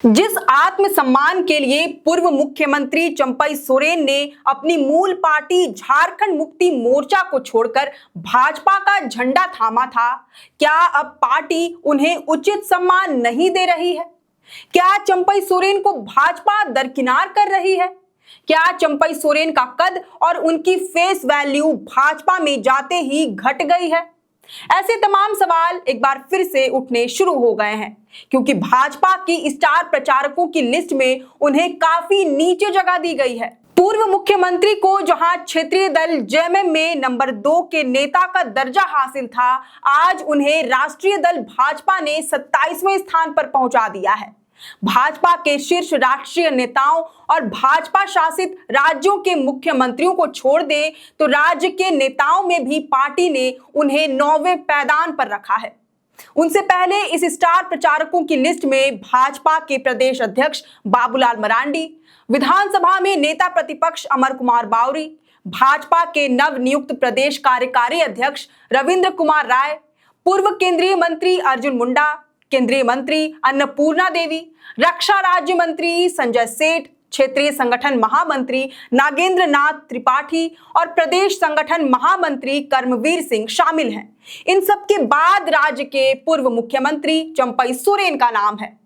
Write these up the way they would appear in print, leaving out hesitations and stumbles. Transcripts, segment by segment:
जिस आत्मसम्मान के लिए पूर्व मुख्यमंत्री चंपई सोरेन ने अपनी मूल पार्टी झारखंड मुक्ति मोर्चा को छोड़कर भाजपा का झंडा थामा था, क्या अब पार्टी उन्हें उचित सम्मान नहीं दे रही है? क्या चंपई सोरेन को भाजपा दरकिनार कर रही है? क्या चंपई सोरेन का कद और उनकी फेस वैल्यू भाजपा में जाते ही घट गई है? ऐसे तमाम सवाल एक बार फिर से उठने शुरू हो गए हैं, क्योंकि भाजपा की स्टार प्रचारकों की लिस्ट में उन्हें काफी नीचे जगह दी गई है। पूर्व मुख्यमंत्री को जहां क्षेत्रीय दल जेएमएम में नंबर 2 के नेता का दर्जा हासिल था, आज उन्हें राष्ट्रीय दल भाजपा ने 27वें स्थान पर पहुंचा दिया है। भाजपा के शीर्ष राष्ट्रीय नेताओं और भाजपा शासित राज्यों के मुख्यमंत्रियों को छोड़ दे तो राज्य के नेताओं में भी पार्टी ने उन्हें 9वें पायदान पर रखा है। उनसे पहले इस स्टार प्रचारकों की लिस्ट में भाजपा के प्रदेश अध्यक्ष बाबूलाल मरांडी, विधानसभा में नेता प्रतिपक्ष अमर कुमार बावरी, भाजपा के नवनियुक्त प्रदेश कार्यकारी अध्यक्ष रविंद्र कुमार राय, पूर्व केंद्रीय मंत्री अर्जुन मुंडा, केंद्रीय मंत्री अन्नपूर्णा देवी, रक्षा राज्य मंत्री संजय सेठ, क्षेत्रीय संगठन महामंत्री नागेंद्र नाथ त्रिपाठी और प्रदेश संगठन महामंत्री कर्मवीर सिंह शामिल हैं। इन सब के बाद राज्य के पूर्व मुख्यमंत्री चंपई सोरेन का नाम है।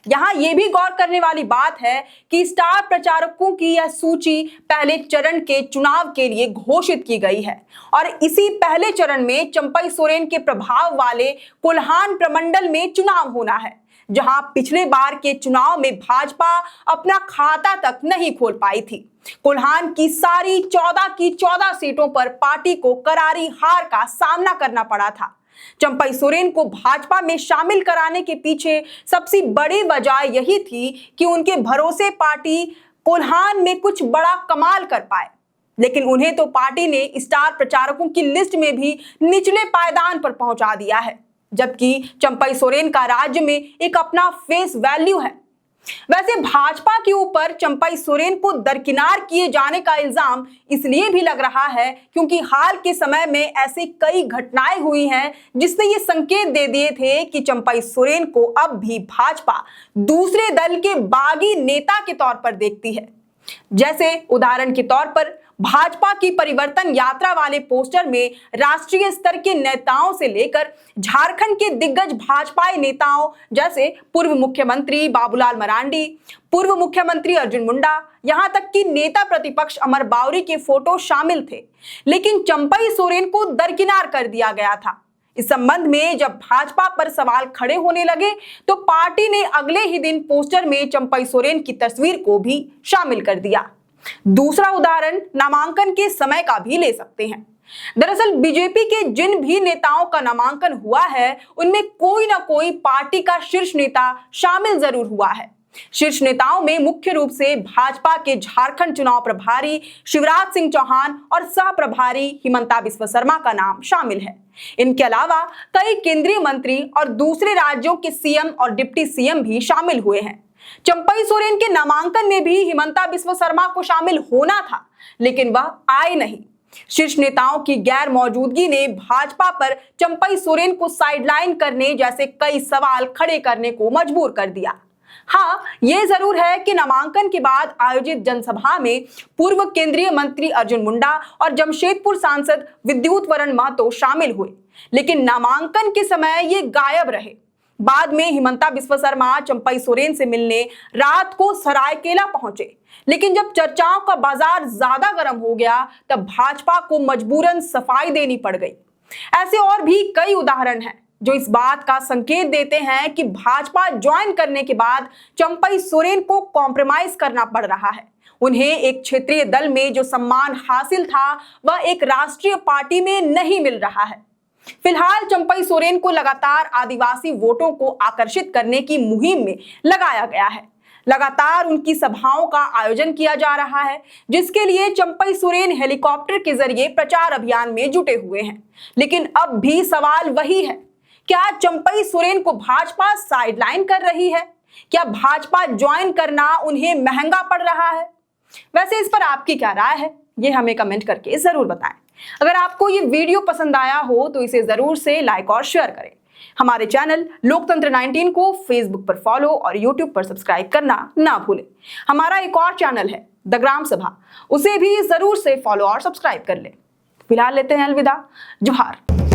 यहाँ ये भी गौर करने वाली बात है कि स्टार प्रचारकों की यह सूची पहले चरण के चुनाव के लिए घोषित की गई है और इसी पहले चरण में चंपई सोरेन के प्रभाव वाले कोल्हान प्रमंडल में चुनाव होना है, जहां पिछले बार के चुनाव में भाजपा अपना खाता तक नहीं खोल पाई थी। कोल्हान की सारी 14 की 14 सीटों पर पार्टी को करारी हार का सामना करना पड़ा था। चंपई सोरेन को भाजपा में शामिल कराने के पीछे सबसे बड़ी वजह यही थी कि उनके भरोसे पार्टी कोल्हान में कुछ बड़ा कमाल कर पाए, लेकिन उन्हें तो पार्टी ने स्टार प्रचारकों की लिस्ट में भी निचले पायदान पर पहुंचा दिया है, जबकि चंपई सोरेन का राज्य में एक अपना फेस वैल्यू है। वैसे भाजपा के ऊपर चंपई सोरेन को दरकिनार किए जाने का इल्जाम इसलिए भी लग रहा है क्योंकि हाल के समय में ऐसी कई घटनाएं हुई हैं जिसने ये संकेत दे दिए थे कि चंपई सोरेन को अब भी भाजपा दूसरे दल के बागी नेता के तौर पर देखती है। जैसे उदाहरण के तौर पर भाजपा की परिवर्तन यात्रा वाले पोस्टर में राष्ट्रीय स्तर के नेताओं से लेकर झारखंड के दिग्गज भाजपाई नेताओं जैसे पूर्व मुख्यमंत्री बाबूलाल मरांडी, पूर्व मुख्यमंत्री अर्जुन मुंडा, यहां तक कि नेता प्रतिपक्ष अमर बावरी के फोटो शामिल थे, लेकिन चंपई सोरेन को दरकिनार कर दिया गया था। इस संबंध में जब भाजपा पर सवाल खड़े होने लगे तो पार्टी ने अगले ही दिन पोस्टर में चंपई सोरेन की तस्वीर को भी शामिल कर दिया। दूसरा उदाहरण नामांकन के समय का भी ले सकते हैं। दरअसल बीजेपी के जिन भी नेताओं का नामांकन हुआ है उनमें कोई ना कोई पार्टी का शीर्ष नेता शामिल जरूर हुआ है। शीर्ष नेताओं में मुख्य रूप से भाजपा के झारखंड चुनाव प्रभारी शिवराज सिंह चौहान और सह प्रभारी हिमंता बिस्वा शर्मा का नाम शामिल है। इनके अलावा कई केंद्रीय मंत्री और दूसरे राज्यों के सीएम और डिप्टी सीएम भी शामिल हुए हैं। चंपई सोरेन के नामांकन में भी हिमंता बिस्वा शर्मा को शामिल होना था, लेकिन वह आए नहीं। शीर्ष नेताओं की गैर मौजूदगी ने भाजपा पर चंपई सोरेन को साइडलाइन करने जैसे कई सवाल खड़े करने को मजबूर कर दिया। हाँ, यह जरूर है कि नामांकन के बाद आयोजित जनसभा में पूर्व केंद्रीय मंत्री अर्जुन मुंडा और जमशेदपुर सांसद विद्युत वरण महतो शामिल हुए, लेकिन नामांकन के समय ये गायब रहे। बाद में हिमंता बिस्वा शर्मा चंपई सोरेन से मिलने रात को सरायकेला पहुंचे, लेकिन जब चर्चाओं का बाजार ज्यादा गर्म हो गया तब भाजपा को मजबूरन सफाई देनी पड़ गई। ऐसे और भी कई उदाहरण हैं जो इस बात का संकेत देते हैं कि भाजपा ज्वाइन करने के बाद चंपई सोरेन को कॉम्प्रोमाइज करना पड़ रहा है। उन्हें एक क्षेत्रीय दल में जो सम्मान हासिल था वह एक राष्ट्रीय पार्टी में नहीं मिल रहा है। फिलहाल चंपई सोरेन को लगातार आदिवासी वोटों को आकर्षित करने की मुहिम में लगाया गया है। लगातार उनकी सभाओं का आयोजन किया जा रहा है, जिसके लिए चंपई सोरेन हेलीकॉप्टर के जरिए प्रचार अभियान में जुटे हुए हैं। लेकिन अब भी सवाल वही है, क्या चंपई सोरेन को भाजपा साइडलाइन कर रही है? क्या भाजपा ज्वाइन करना उन्हें महंगा पड़ रहा है? वैसे इस पर आपकी क्या राय है, ये हमें कमेंट करके जरूर बताएं। अगर आपको ये वीडियो पसंद आया हो तो इसे जरूर से लाइक और शेयर करें। हमारे चैनल लोकतंत्र 19 को फेसबुक पर फॉलो और यूट्यूब पर सब्सक्राइब करना ना भूलें। हमारा एक और चैनल है द ग्राम सभा, उसे भी जरूर से फॉलो और सब्सक्राइब कर लें। फिलहाल लेते हैं अलविदा। जोहार।